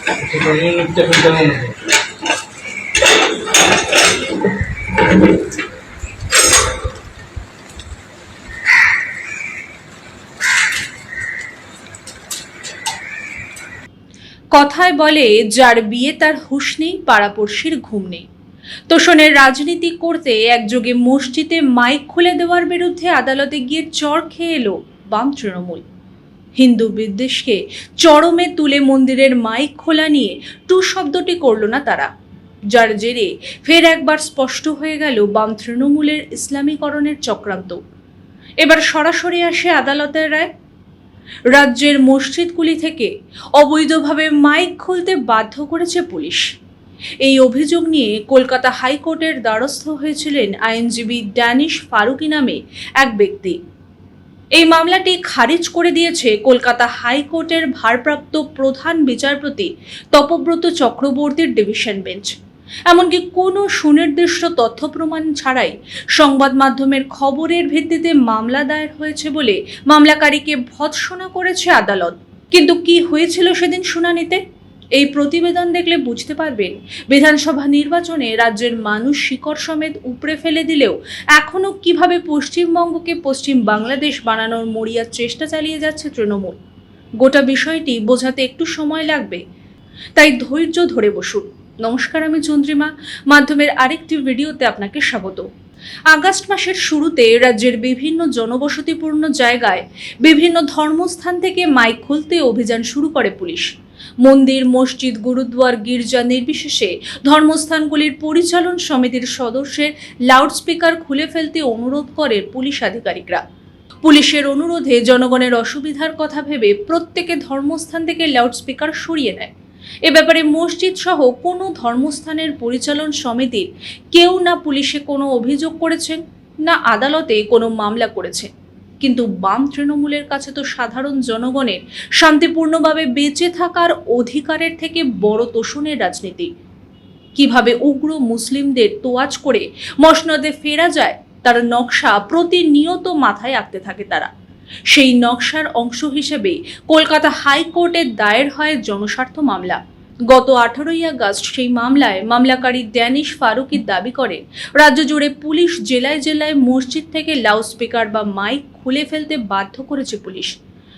কথায় বলে, যার বিয়ে তার হুঁশ নেই, পাড়াপড়শির ঘুম নেই। তোষণের রাজনীতি করতে একযোগে মসজিদে মাইক খুলে দেওয়ার বিরুদ্ধে আদালতে গিয়ে চড় খেয়ে এলো বাম তৃণমূল। হিন্দু বিদ্বেষকে চরমে তুলে মন্দিরের মাইক খোলা নিয়ে টু শব্দটি করল না তারা, যার জেরে ফের একবার স্পষ্ট হয়ে গেল বাম তৃণমূলের ইসলামীকরণের চক্রান্ত। এবার সরাসরি আসে আদালতের রায়। রাজ্যের মসজিদগুলি থেকে অবৈধভাবে মাইক খুলতে বাধ্য করেছে পুলিশ। এই অভিযোগ নিয়ে কলকাতা হাইকোর্টের দ্বারস্থ হয়েছিলেন আইনজীবী ড্যানিশ ফারুকি নামে এক ব্যক্তি। এই মামলাটি খারিজ করে দিয়েছে কলকাতা হাইকোর্টের ভারপ্রাপ্ত প্রধান বিচারপতি তপব্রত চক্রবর্তীর ডিভিশন বেঞ্চ। এমনকি কোনো সুনির্দিষ্ট তথ্য প্রমাণ ছাড়াই সংবাদ মাধ্যমের খবরের ভিত্তিতে মামলা দায়ের হয়েছে বলে মামলাকারীকে ভৎসনা করেছে আদালত। কিন্তু কি হয়েছিল সেদিন শুনানিতে? এই প্রতিবেদন দেখলে বুঝতে পারবেন বিধানসভা নির্বাচনে রাজ্যের মানুষ শিকড় সমেত উপড়ে ফেলে দিলেও এখনো কিভাবে পশ্চিমবঙ্গকে পশ্চিম বাংলাদেশ বানানোর মরিয়া চেষ্টা চালিয়ে যাচ্ছে তৃণমূল। গোটা বিষয়টি বোঝাতে একটু সময় লাগবে, তাই ধৈর্য ধরে বসুন। নমস্কার, আমি চন্দ্রিমা। মাধ্যমের আরেকটি ভিডিওতে আপনাকে স্বাগত। আগস্ট মাসের শুরুতে রাজ্যের বিভিন্ন জনবসতিপূর্ণ জায়গায় বিভিন্ন ধর্মস্থান থেকে মাইক খুলতে অভিযান শুরু করে পুলিশ। মন্দির, মসজিদ, গুরুদ্বার, গির্জা নির্বিশেষে ধর্মস্থানগুলির পরিচালন সমিতির সদস্যের লাউডস্পিকার খুলে ফেলতে অনুরোধ করে পুলিশ আধিকারিকরা। পুলিশের অনুরোধে জনগণের অসুবিধার কথা ভেবে প্রত্যেকে ধর্মস্থান থেকে লাউডস্পিকার সরিয়ে নেয়। এ ব্যাপারে মসজিদ সহ কোনো ধর্মস্থানের পরিচালন সমিতির কেউ না পুলিশে কোনো অভিযোগ করেছেন, না আদালতে কোনো মামলা করেছেন। কিন্তু বাম তৃণমূলের কাছে তো সাধারণ জনগণের শান্তিপূর্ণভাবে বেঁচে থাকার অধিকারের থেকে বড় তোষণের রাজনীতি। কিভাবে উগ্র মুসলিমদের তোয়াজ করে মসনদে ফেরা যায় তার নকশা প্রতিনিয়ত মাথায় আঁকতে থাকে তারা। সেই নকশার অংশ হিসেবে কলকাতা হাইকোর্টে দায়ের হয় জনস্বার্থ মামলা। গত 18ই আগস্ট সেই মামলায় মামলাকারী ড্যানিশ ফারুকি দাবি করেন, রাজ্য জুড়ে পুলিশ জেলায় জেলায় মসজিদ থেকে লাউডস্পিকার বা মাইক খুলে ফেলতে বাধ্য করেছে পুলিশ।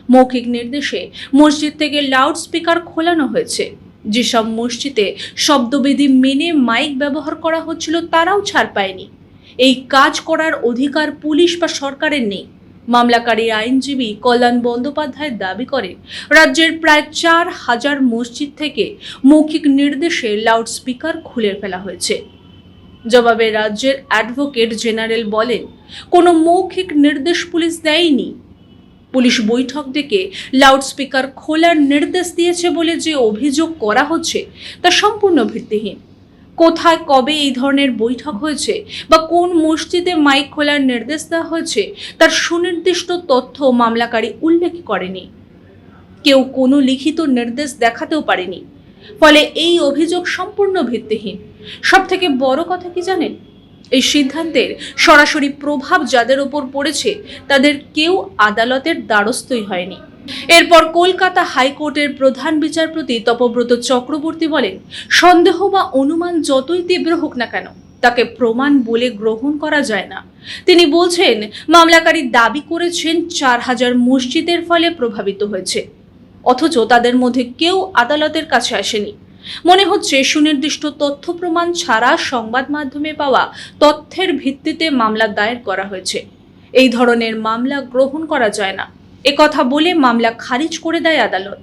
মৌখিক নির্দেশে মসজিদ থেকে লাউডস্পিকার খোলানো হয়েছে। যেসব মসজিদে শব্দবিধি মেনে মাইক ব্যবহার করা হচ্ছিল তারাও ছাড় পায়নি। এই কাজ করার অধিকার পুলিশ বা সরকারের নেই। মামলাকারী আইনজীবী কল্যাণ বন্দ্যোপাধ্যায় দাবি করেন, রাজ্যের প্রায় 4000 মসজিদ থেকে মৌখিক নির্দেশে লাউডস্পিকার খুলে ফেলা হয়েছে। জবাবে রাজ্যের অ্যাডভোকেট জেনারেল বলেন, কোনো মৌখিক নির্দেশ পুলিশ দেয়নি। পুলিশ বৈঠক ডেকে লাউডস্পিকার খোলার নির্দেশ দিয়েছে বলে যে অভিযোগ করা হচ্ছে তা সম্পূর্ণ ভিত্তিহীন। কোথায় কবে এই ধরনের বৈঠক হয়েছে বা কোন মসজিদে মাইক খোলার নির্দেশ দেওয়া হয়েছে তার সুনির্দিষ্ট তথ্য মামলাকারী উল্লেখ করেনি। কেউ কোনো লিখিত নির্দেশ দেখাতেও পারেনি। ফলে এই অভিযোগ সম্পূর্ণ ভিত্তিহীন। সব থেকে বড় কথা কি জানেন? এই সিদ্ধান্তের সরাসরি প্রভাব যাদের ওপর পড়েছে তাদের কেউ আদালতের দ্বারস্থই হয়নি। এরপর কলকাতা হাইকোর্টের প্রধান বিচারপতি তপব্রত চক্রবর্তী বলেন, সন্দেহ বা অনুমান যতই তীব্র হোক না কেন তাকে প্রমাণ বলে গ্রহণ করা যায় না। তিনি বলছেন, মামলাকারী দাবি করেছেন 4000 মসজিদের ফলে প্রভাবিত হয়েছে, অথচ তাদের মধ্যে কেউ আদালতের কাছে আসেনি। মনে হচ্ছে সুনির্দিষ্ট তথ্য প্রমাণ ছাড়া সংবাদ মাধ্যমে পাওয়া তথ্যের ভিত্তিতে মামলা দায়ের করা হয়েছে। এই ধরনের মামলা গ্রহণ করা যায় না একথা বলে মামলা খারিজ করে দেয় আদালত।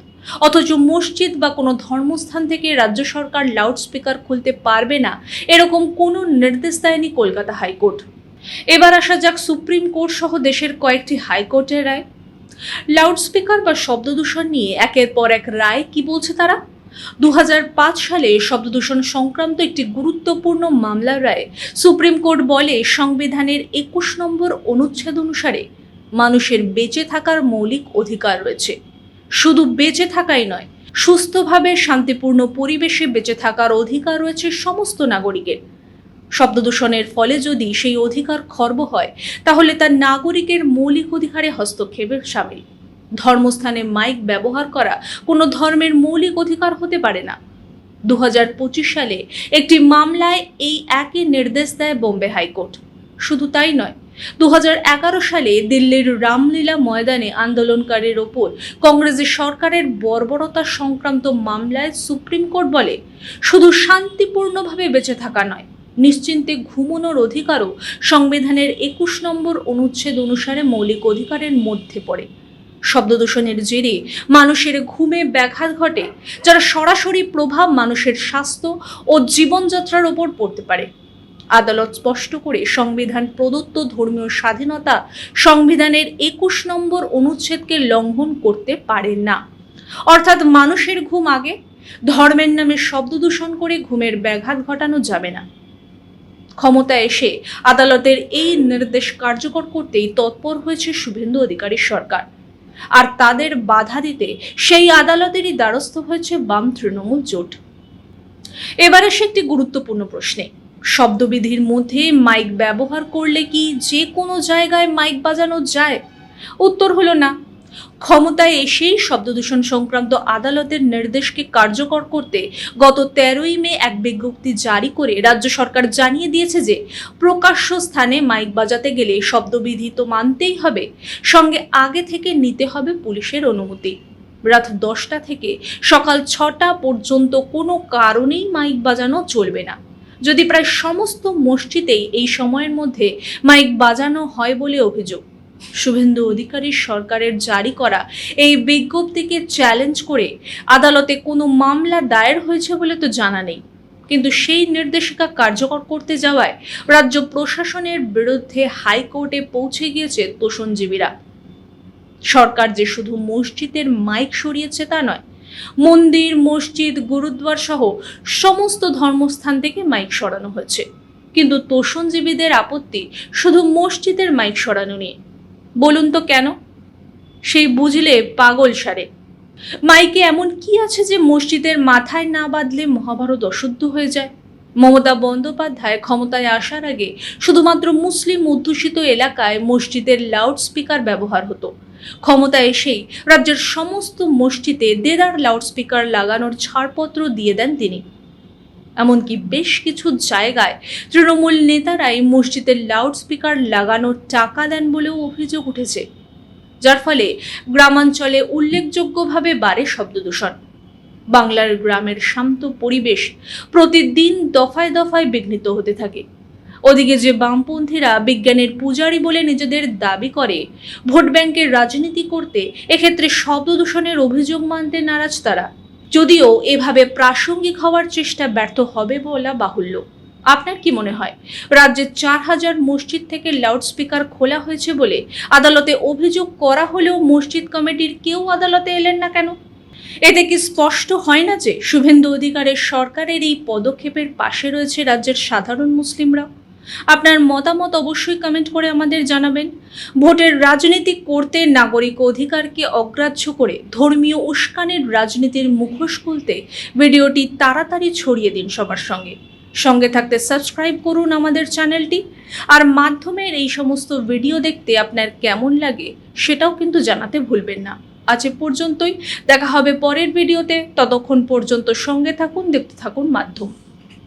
অথচ মসজিদ বা কোনো ধর্মস্থান থেকে রাজ্য সরকার লাউডস্পিকার খুলতে পারবে না এরকম কোনো নির্দেশ দেয়নি কলকাতা হাইকোর্ট। এবার আসা যাক সুপ্রিম কোর্ট সহ দেশের কয়েকটি হাইকোর্টের রায়। লাউডস্পিকার বা শব্দদূষণ নিয়ে একের পর এক রায় কি বলছে তারা? 2005 সালে শব্দদূষণ সংক্রান্ত একটি গুরুত্বপূর্ণ মামলার রায়ে সুপ্রিম কোর্ট বলে, সংবিধানের 21 নম্বর অনুচ্ছেদ অনুসারে মানুষের বেঁচে থাকার মৌলিক অধিকার রয়েছে। শুধু বেঁচে থাকাই নয়, সুস্থভাবে শান্তিপূর্ণ পরিবেশে বেঁচে থাকার অধিকার রয়েছে সমস্ত নাগরিকের। শব্দদূষণের ফলে যদি সেই অধিকার খর্ব হয় তাহলে তা নাগরিকের মৌলিক অধিকারে হস্তক্ষেপের শামিল। ধর্মস্থানে মাইক ব্যবহার করা কোনো ধর্মের মৌলিক অধিকার হতে পারে না। 2025 সালে একটি মামলায় এই একই নির্দেশ দেয় বোম্বে হাইকোর্ট। শুধু তাই নয়, 2011 সালে দিল্লির রামলীলা ময়দানে আন্দোলনকারীর ওপর কংগ্রেসের সরকারের বর্বরতা সংক্রান্ত মামলায় সুপ্রিম কোর্ট বলে, শুধু শান্তিপূর্ণভাবে বেঁচে থাকা নয়, নিশ্চিন্তে ঘুমানোর অধিকারও সংবিধানের 21 নম্বর অনুচ্ছেদ অনুসারে মৌলিক অধিকারের মধ্যে পড়ে। শব্দদূষণের জেরে মানুষের ঘুমে ব্যাঘাত ঘটে, যার সরাসরি প্রভাব মানুষের স্বাস্থ্য ও জীবনযাত্রার ওপর পড়তে পারে। আদালত স্পষ্ট করে সংবিধান প্রদত্ত ধর্মীয় স্বাধীনতা সংবিধানের 21 নম্বর অনুচ্ছেদকে লঙ্ঘন করতে পারে না। অর্থাৎ মানুষের ঘুম আগে, ধর্মের নামে শব্দদূষণ করে ঘুমের ব্যাঘাত ঘটানো যাবে না। ক্ষমতায় এসে আদালতের এই নির্দেশ কার্যকর করতেই তৎপর হয়েছে শুভেন্দু অধিকারীর সরকার। আর তাদের বাধা দিতে সেই আদালতেরই দ্বারস্থ হয়েছে বাম তৃণমূল জোট। এবারে সে একটি গুরুত্বপূর্ণ প্রশ্নে, শব্দবিধির মধ্যে মাইক ব্যবহার করলে কি যে কোনো জায়গায় মাইক বাজানো যায়? উত্তর হলো না। ক্ষমতায় এসেই শব্দদূষণ সংক্রান্ত আদালতের নির্দেশকে কার্যকর করতে গত 13ই মে এক বিজ্ঞপ্তি জারি করে রাজ্য সরকার জানিয়ে দিয়েছে যে প্রকাশ্য স্থানে মাইক বাজাতে গেলে শব্দবিধি তো মানতেই হবে, সঙ্গে আগে থেকে নিতে হবে পুলিশের অনুমতি। রাত 10টা থেকে সকাল 6টা পর্যন্ত কোনো কারণেই মাইক বাজানো চলবে না। যদি প্রায় সমস্ত মসজিদেই এই সময়ের মধ্যে মাইক বাজানো হয় বলে অভিযোগ। শুভেন্দু অধিকারীর সরকারের জারি করা এই বিজ্ঞপ্তিকে চ্যালেঞ্জ করে আদালতে কোনো মামলা দায়ের হয়েছে বলে তো জানা নেই, কিন্তু সেই নির্দেশিকা কার্যকর করতে যাওয়ায় রাজ্য প্রশাসনের বিরুদ্ধে হাইকোর্টে পৌঁছে গিয়েছে তোষণজীবীরা। সরকার যে শুধু মসজিদের মাইক সরিয়েছে তা নয়, মন্দির, মসজিদ, গুরুদ্বার সহ সমস্ত ধর্মস্থান থেকে মাইক সরানো হয়েছে। কিন্তু তোষণজীবীদের আপত্তি শুধু মসজিদের মাইক সরানো নিয়ে। বলুন তো কেন? সেই বুঝলে পাগল সারে। মাইকে এমন কি আছে যে মসজিদের মাথায় না বাঁধলে মহাভারত অশুদ্ধ হয়ে যায়? মমতা বন্দ্যোপাধ্যায় ক্ষমতায় আসার আগে শুধুমাত্র মুসলিম অধ্যুষিত এলাকায় মসজিদের লাউড স্পিকার ব্যবহার হতো। ক্ষমতা এসেই রাজ্যের সমস্ত মসজিদে দেদার লাউড স্পিকার লাগানোর ছাড়পত্র দিয়ে দেন তিনি। এমনকি বেশ কিছু জায়গায় তৃণমূল নেতারাই মসজিদের লাউড স্পিকার লাগানোর টাকা দেন বলেও অভিযোগ উঠেছে, যার ফলে গ্রামাঞ্চলে উল্লেখযোগ্যভাবে বাড়ে শব্দদূষণ। বাংলার গ্রামের শান্ত পরিবেশ প্রতিদিন দফায় দফায় বিঘ্নিত হতে থাকে। ওদিকে যে বামপন্থীরা বিজ্ঞানের পূজারী বলে নিজেদের দাবি করে, ভোট ব্যাংকের রাজনীতি করতে এক্ষেত্রে শব্দদূষণের অভিযোগ মানতে নারাজ তারা। যদিও এভাবে প্রাসঙ্গিক হওয়ার চেষ্টা ব্যর্থ হবে বলা বাহুল্য। আপনার কি মনে হয়, রাজ্যের 4000 মসজিদ থেকে লাউড স্পিকার খোলা হয়েছে বলে আদালতে অভিযোগ করা হলেও মসজিদ কমিটির কেউ আদালতে এলেন না কেন? এতে কি স্পষ্ট হয় না যে শুভেন্দু অধিকারের সরকারের এই পদক্ষেপের পাশে রয়েছে রাজ্যের সাধারণ মুসলিমরা? আপনার মতামত অবশ্যই কমেন্ট করে আমাদের জানাবেন। ভোটের রাজনীতি করতে নাগরিক অধিকারকে অগ্রাহ্য করে ধর্মীয় উস্কানির রাজনীতির মুখোশ খুলতে ভিডিওটি তাড়াতাড়ি ছড়িয়ে দিন সবার সঙ্গে। সঙ্গে থাকতে সাবস্ক্রাইব করুন আমাদের চ্যানেলটি। আর মাধ্যমের এই সমস্ত ভিডিও দেখতে আপনার কেমন লাগে সেটাও কিন্তু জানাতে ভুলবেন না। আজ এ পর্যন্তই, দেখা হবে পরের ভিডিওতে। ততক্ষণ পর্যন্ত সঙ্গে থাকুন, দেখতে থাকুন মাধ্যম।